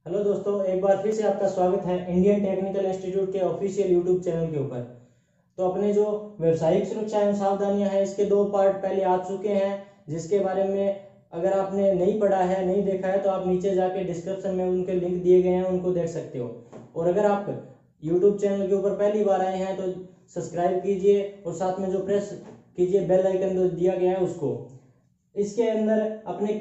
Hello दोस्तों, एक बार फिर से आपका स्वागत है इंडियन टेक्निकल इंस्टीट्यूट के ऑफिशियल यूट्यूब चैनल के ऊपर। तो अपने जो व्यावसायिक सुरक्षा एवं सावधानियां हैं, इसके 2 पार्ट पहले आ चुके हैं, जिसके बारे में अगर आपने नहीं पढ़ा है, नहीं देखा है, तो आप नीचे जाके डिस्क्रिप्शन में उनके लिंक दिए गए हैं, उनको देख सकते हो। और अगर आप यूट्यूब चैनल के ऊपर पहली बार आए हैं तो सब्सक्राइब कीजिए और साथ में जो प्रेस कीजिए बेल आइकन जो दिया गया है उसको। इसके अंदर अपने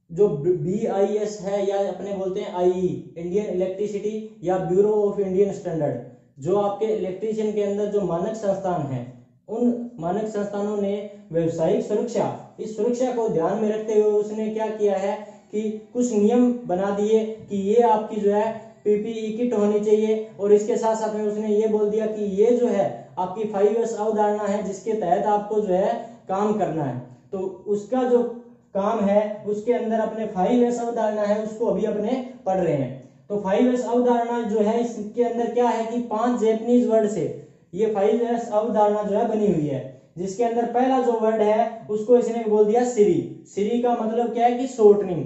जो BIS है या अपने बोलते हैं IE, इंडियन इलेक्ट्रिसिटी या ब्यूरो ऑफ इंडियन स्टैंडर्ड, जो आपके इलेक्ट्रीशियन के अंदर जो मानक संस्थान हैं, उन मानक संस्थानों ने व्यवसायिक सुरक्षा, इस सुरक्षा को ध्यान में रखते हुए उसने क्या किया है कि कुछ नियम बना दिए कि ये आपकी जो है PPE किट होनी चाहिए। और इसके साथ साथ में उसने ये बोल दिया कि ये जो है आपकी 5S अवधारणा है, जिसके तहत आपको जो है काम करना है। तो उसका जो काम है उसके अंदर अपने 5S अवधारणा है, उसको अभी अपने पढ़ रहे हैं। तो 5S अवधारणा जो है, इसके अंदर क्या है कि 5 जैपनीज वर्ड से ये 5S अवधारणा जो है बनी हुई है, जिसके अंदर पहला जो वर्ड है उसको इसने बोल दिया सिरी। सिरी का मतलब क्या है कि शॉर्टनिंग।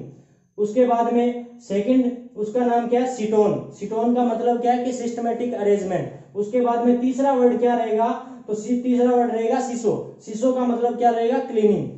उसके बाद में सेकंड उसका नाम क्या है, सिटोन। सिटोन का मतलब क्या है कि सिस्टमेटिक अरेंजमेंट। उसके बाद में तीसरा वर्ड क्या रहेगा, तो तीसरा वर्ड रहेगा सिसो। सिसो का मतलब क्या रहेगा, क्लीनिंग।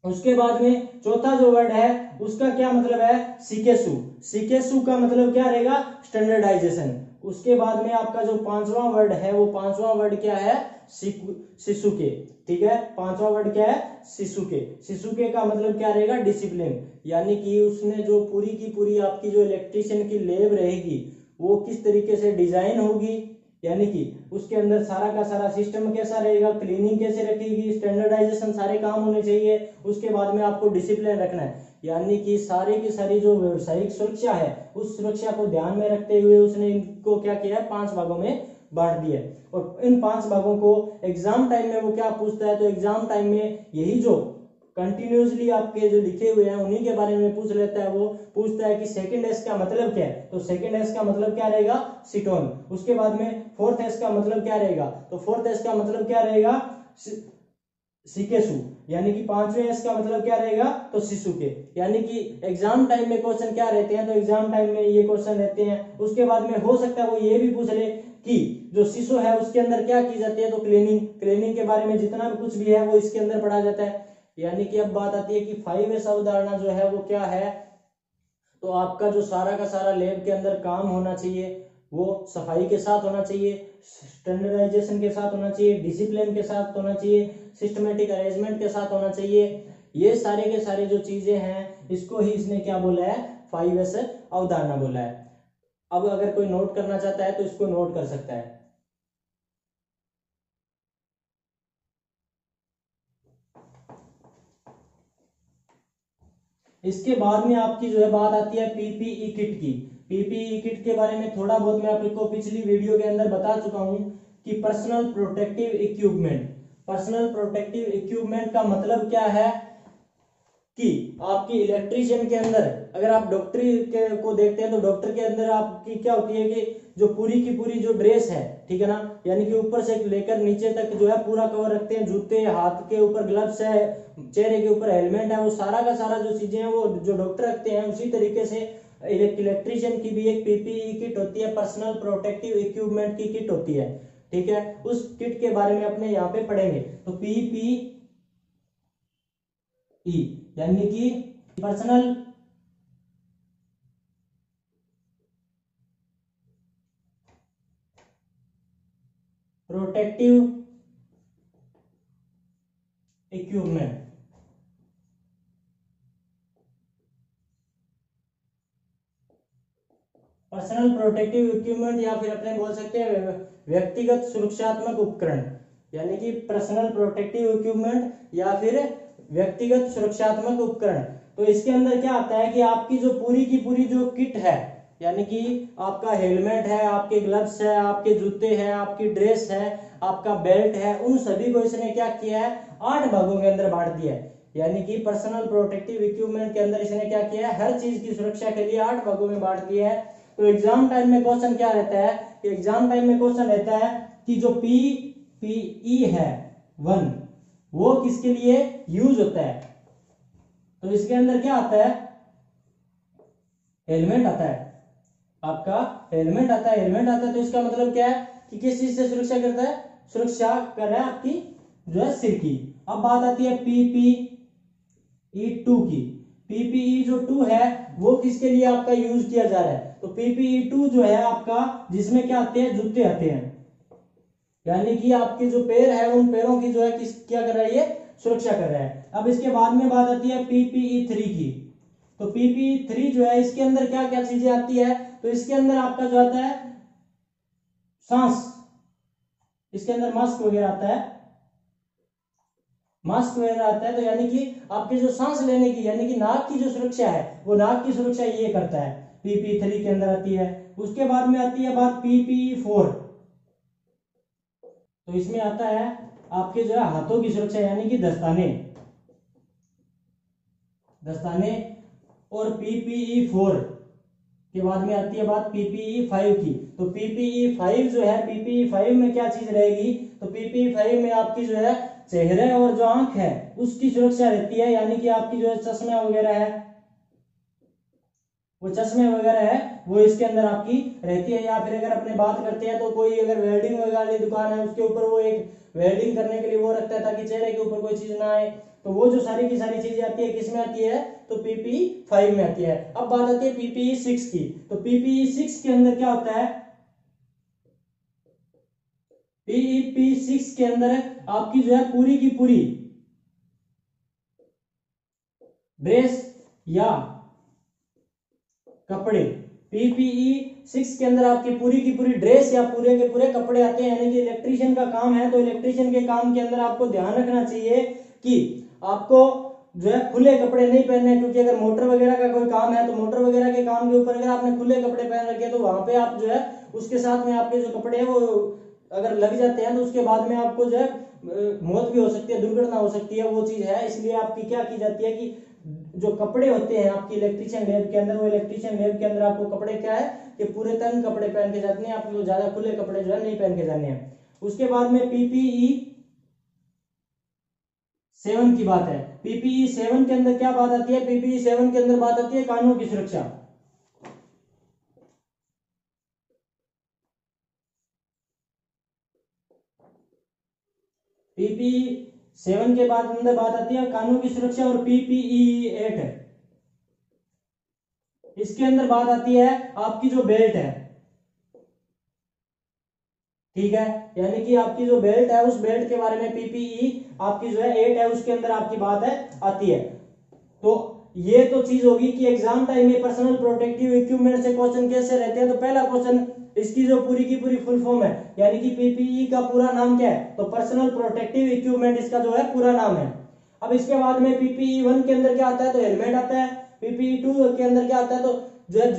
उसके बाद में चौथा जो वर्ड है उसका क्या मतलब है, सिकेसु। सिकेसु का मतलब क्या रहेगा, स्टैंडर्डाइजेशन। उसके बाद में आपका जो 5वां वर्ड है, वो 5वां वर्ड क्या है, शिशुके। ठीक है, 5वां वर्ड क्या है, शिशुके। शिशुके का मतलब क्या रहेगा, डिसिप्लिन। यानी कि उसने जो पूरी की पूरी आपकी जो इलेक्ट्रिशियन की लैब रहेगी वो किस तरीके से डिजाइन होगी, यानी कि उसके अंदर सारा का सारा सिस्टम कैसा रहेगा, क्लीनिंग कैसे रखेगी, स्टैंडर्डाइजेशन सारे काम होने चाहिए। उसके बाद में आपको डिसिप्लिन रखना है, यानी कि सारे की सारी जो व्यवसायिक सुरक्षा है उस सुरक्षा को ध्यान में रखते हुए उसने इनको क्या किया है, 5 भागों में बांट दिया। और इन 5 भागों को एग्जाम टाइम में वो क्या पूछता है, तो एग्जाम टाइम में यही जो कंटिन्यूसली आपके जो लिखे हुए हैं उन्हीं के बारे में पूछ लेता है। वो पूछता है कि सेकंड एस का मतलब क्या है, तो सेकंड एस का मतलब क्या रहेगा, सिटोन। उसके बाद में फोर्थ एस का मतलब क्या रहेगा, तो फोर्थ एस का मतलब क्या रहेगा, सिकेसु। यानी कि 5वें एस का मतलब क्या रहेगा, तो शिशुके। यानी कि एग्जाम टाइम में क्वेश्चन क्या रहते हैं, तो एग्जाम टाइम में ये क्वेश्चन रहते हैं। उसके बाद में हो सकता है वो ये भी पूछ ले कि जो शिशु है उसके अंदर क्या की जाती है, तो क्लीनिंग। क्लीनिंग के बारे में जितना भी कुछ भी है वो इसके अंदर पढ़ा जाता है। यानी कि अब बात आती है कि 5S अवधारणा जो है वो क्या है, तो आपका जो सारा का सारा लैब के अंदर काम होना चाहिए वो सफाई के साथ होना चाहिए, स्टैंडर्डाइजेशन के साथ होना चाहिए, डिसिप्लिन के साथ होना चाहिए, सिस्टमेटिक अरेंजमेंट के साथ होना चाहिए। ये सारे के सारे जो चीजें हैं इसको ही इसने क्या बोला है, 5S अवधारणा बोला है। अब अगर कोई नोट करना चाहता है तो इसको नोट कर सकता है। इसके बाद में आपकी जो है बात आती है PPE किट की। PPE किट के बारे में थोड़ा बहुत मैं आपको पिछली वीडियो के अंदर बता चुका हूं कि personal protective equipment. Personal protective equipment का मतलब क्या है कि आपकी इलेक्ट्रिशियन के अंदर, अगर आप डॉक्टरी के को देखते हैं तो डॉक्टर के अंदर आपकी क्या होती है कि जो पूरी की पूरी जो ड्रेस है, ठीक है ना, यानी कि ऊपर से लेकर नीचे तक जो है पूरा कवर रखते हैं। जूते, हाथ के ऊपर ग्लव्स है, चेहरे के ऊपर हेलमेट है, वो सारा का सारा जो चीजें हैं वो जो डॉक्टर रखते हैं, उसी तरीके से इलेक्ट्रिशियन की भी एक PPE किट होती है, पर्सनल प्रोटेक्टिव इक्विपमेंट की किट होती है। ठीक है, उस किट के बारे में अपने यहाँ पे पढ़ेंगे। तो PPE यानी कि personal protective equipment. Personal protective equipment या फिर अपने बोल सकते हैं व्यक्तिगत सुरक्षात्मक उपकरण, यानी कि पर्सनल प्रोटेक्टिव इक्विपमेंट या फिर व्यक्तिगत सुरक्षात्मक उपकरण। तो इसके अंदर क्या आता है कि आपकी जो पूरी की पूरी जो किट है, यानी कि आपका हेलमेट है, आपके ग्लव्स है, आपके जूते हैं, आपकी ड्रेस है, आपका बेल्ट है, उन सभी को इसने क्या किया है, 8 भागों के अंदर बांट दिया है। यानी कि पर्सनल प्रोटेक्टिव इक्विपमेंट के अंदर इसने क्या किया है, हर चीज की सुरक्षा के लिए 8 भागों में बांट दिया है। तो एग्जाम टाइम में क्वेश्चन क्या रहता है, एग्जाम टाइम में क्वेश्चन रहता है कि जो PPE है 1, वो किसके लिए यूज होता है, तो इसके अंदर क्या आता है, हेलमेट आता है। आपका हेलमेट आता है। हेलमेट आता है तो इसका मतलब क्या है कि किस चीज से सुरक्षा करता है, सुरक्षा कर रहा है आपकी जो है सिर की। अब बात आती है PPE2 की। PPE जो 2 है वो किसके लिए आपका यूज किया जा रहा है, तो PPE2 जो है आपका जिसमें क्या आते हैं, जूते आते हैं, यानी कि आपके जो पैर है उन पैरों की जो है किस क्या कर रहा है, ये सुरक्षा कर रहा है। अब इसके बाद में बात आती है PPE3 की। तो PPE3 जो है इसके अंदर क्या क्या चीजें आती है, तो इसके अंदर आपका जो आता है सांस, इसके अंदर मास्क वगैरह आता है, मास्क वगैरह आता है, तो यानी कि आपके जो सांस लेने की यानी कि नाक की जो सुरक्षा है वो नाक की सुरक्षा ये करता है, PPE3 के अंदर आती है। उसके बाद में आती है बात PPE4। तो इसमें आता है आपके जो है हाथों की सुरक्षा यानी कि दस्ताने, दस्ताने। और PPE4 के बाद में आती है बात PPE5 की। तो PPE5 जो है, PPE5 में क्या चीज रहेगी, तो PPE5 में आपकी जो है चेहरे और जो आंख है उसकी सुरक्षा रहती है, यानी कि आपकी जो है चश्मे वगैरह है, वो चश्मे वगैरह है वो इसके अंदर आपकी रहती है। या फिर अगर अपने बात करते हैं तो कोई अगर वेल्डिंग वगैरह वाली दुकान है उसके ऊपर वो एक वेल्डिंग करने के लिए वो रखता है ताकि चेहरे के ऊपर कोई चीज ना आए, तो वो जो सारी की सारी चीजें आती है किसमें आती है, तो PPE5 में आती है। अब बात आती है PPE6 की। तो PPE6 के अंदर क्या होता है, PPE6 के अंदर आपकी जो है पूरी की पूरी ड्रेस या कपड़े, PPE6 के अंदर आपकी पूरी की पूरी ड्रेस या पूरे के पूरे कपड़े आते हैं, यानी कि इलेक्ट्रीशियन का काम है तो इलेक्ट्रीशियन के काम के अंदर आपको ध्यान रखना चाहिए कि आपको जो है खुले कपड़े नहीं पहनने, क्योंकि अगर मोटर वगैरह का कोई काम है तो मोटर वगैरह के काम के ऊपर अगर आपने खुले कपड़े पहन रखे तो वहां पे आप जो है उसके साथ में आपके जो कपड़े हैं वो अगर लग जाते हैं तो उसके बाद में आपको जो है मौत भी हो सकती है, दुर्घटना हो सकती है, वो चीज है। इसलिए आपकी क्या की जाती है कि जो कपड़े होते हैं आपकी इलेक्ट्रीशियन लैब के अंदर, वो इलेक्ट्रीशियन लैब के अंदर आपको कपड़े क्या है कि पूरे तंग कपड़े पहन के जाते हैं, आपको ज्यादा खुले कपड़े जो है नहीं पहन के जाने हैं। उसके बाद में PPE7 की बात है। PPE7 के अंदर क्या बात आती है, PPE7 के अंदर बात आती है कानों की सुरक्षा। PPE7 के बाद अंदर बात आती है कानों की सुरक्षा। और PPE8 इसके अंदर बात आती है आपकी जो बेल्ट है, ठीक है, यानी कि आपकी जो बेल्ट है उस बेल्ट के बारे में PPE आपकी जो है 8 है उसके अंदर आपकी बात है आती है। तो ये तो चीज होगी कि एग्जाम टाइम में पर्सनल प्रोटेक्टिव इक्विपमेंट से क्वेश्चन कैसे रहते हैं। तो पहला क्वेश्चन इसकी जो पूरी की पूरी फुल फॉर्म है, यानी कि PPE का पूरा नाम क्या है, तो पर्सनल प्रोटेक्टिव इक्विपमेंट इसका जो है पूरा नाम है। अब इसके बाद में PPE1 के अंदर क्या आता है, तो हेलमेट आता है। PPE2 के अंदर क्या आता है, तो जो है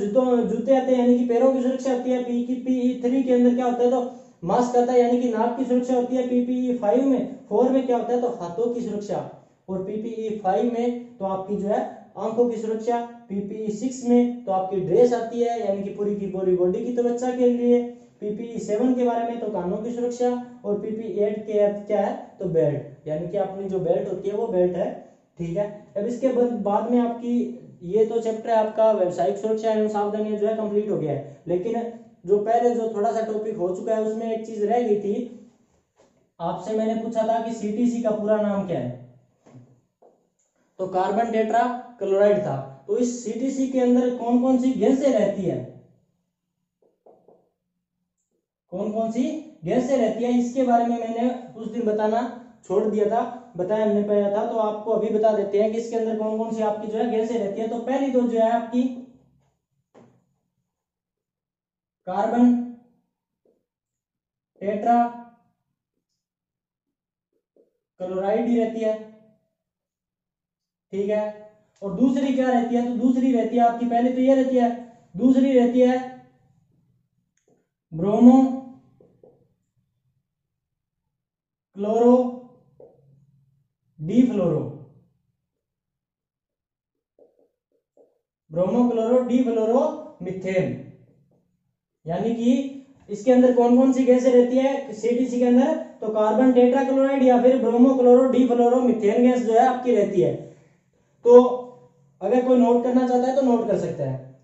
जूते आते हैं यानी कि पैरों की सुरक्षा होती है। PPE3 के अंदर क्या होता है, तो मास्क आता है यानी कि नाक की सुरक्षा होती है। PPE5 में 4 में क्या होता है, तो हाथों की सुरक्षा। और PPE5 में तो आपकी जो है आंखों की सुरक्षा। PPE6 में तो आपकी ड्रेस आती है यानी कि पूरी की पूरी बॉडी की सुरक्षा के लिए। PPE7 के बारे में तो कानों की सुरक्षा। और PPE8 के क्या है, तो बेल्ट, यानी कि अपनी जो बेल्ट होती है वो बेल्ट है, ठीक है। अब इसके बाद में आपकी ये तो चैप्टर है आपका व्यावसायिक सुरक्षा एवं सावधानियां जो है कंप्लीट हो गया है। लेकिन जो पहले जो थोड़ा सा टॉपिक हो चुका है उसमें एक चीज रह गई थी, आपसे मैंने पूछा था कि CTC का पूरा नाम क्या है, तो कार्बन टेट्रा क्लोराइड था। तो इस CTC के अंदर कौन कौन सी गैसें रहती है, कौन कौन सी गैसें रहती है, इसके बारे में मैंने उस दिन बताना छोड़ दिया था, बताया नहीं पाया था, तो आपको अभी बता देते हैं कि इसके अंदर कौन कौन सी आपकी जो है गैसें रहती है। तो पहली तो जो है आपकी कार्बन टेट्रा क्लोराइड ही रहती है, ठीक है। और दूसरी क्या रहती है, तो दूसरी रहती है आपकी, पहले तो ये रहती है, दूसरी रहती है bromo chloro difluoro, bromo chloro difluoro methane, यानी कि इसके अंदर कौन कौन सी गैसें रहती है CTC के अंदर, तो कार्बन टेट्रा क्लोराइड या फिर bromo chloro difluoro methane gas जो है आपकी रहती है। तो अगर कोई नोट करना चाहता है तो नोट कर सकता है।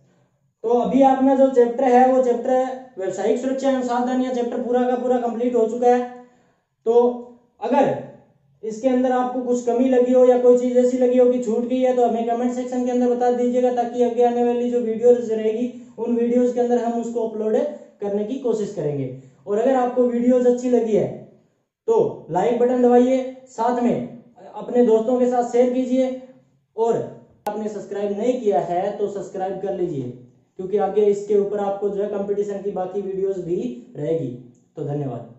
तो अभी अपना जो चैप्टर है वो चैप्टर व्यवसायिक सुरक्षा एवं सावधानियां चैप्टर पूरा का पूरा कंप्लीट हो चुका है। तो अगर इसके अंदर आपको कुछ कमी लगी हो या कोई चीज ऐसी लगी हो कि छूट गई है तो हमें कमेंट सेक्शन के अंदर बता दीजिएगा, ताकि आगे आने वाली जो वीडियोस रहेगी उन वीडियोस के अंदर हम उसको अपलोड करने की कोशिश करेंगे। और अगर आपको वीडियोस अच्छी लगी है तो लाइक बटन दबाइए, साथ में अपने दोस्तों के साथ शेयर कीजिए, और आपने सब्सक्राइब नहीं किया है तो सब्सक्राइब कर लीजिए, क्योंकि आगे इसके ऊपर आपको जो है कंपटीशन की बाकी वीडियोस भी रहेगी। तो धन्यवाद।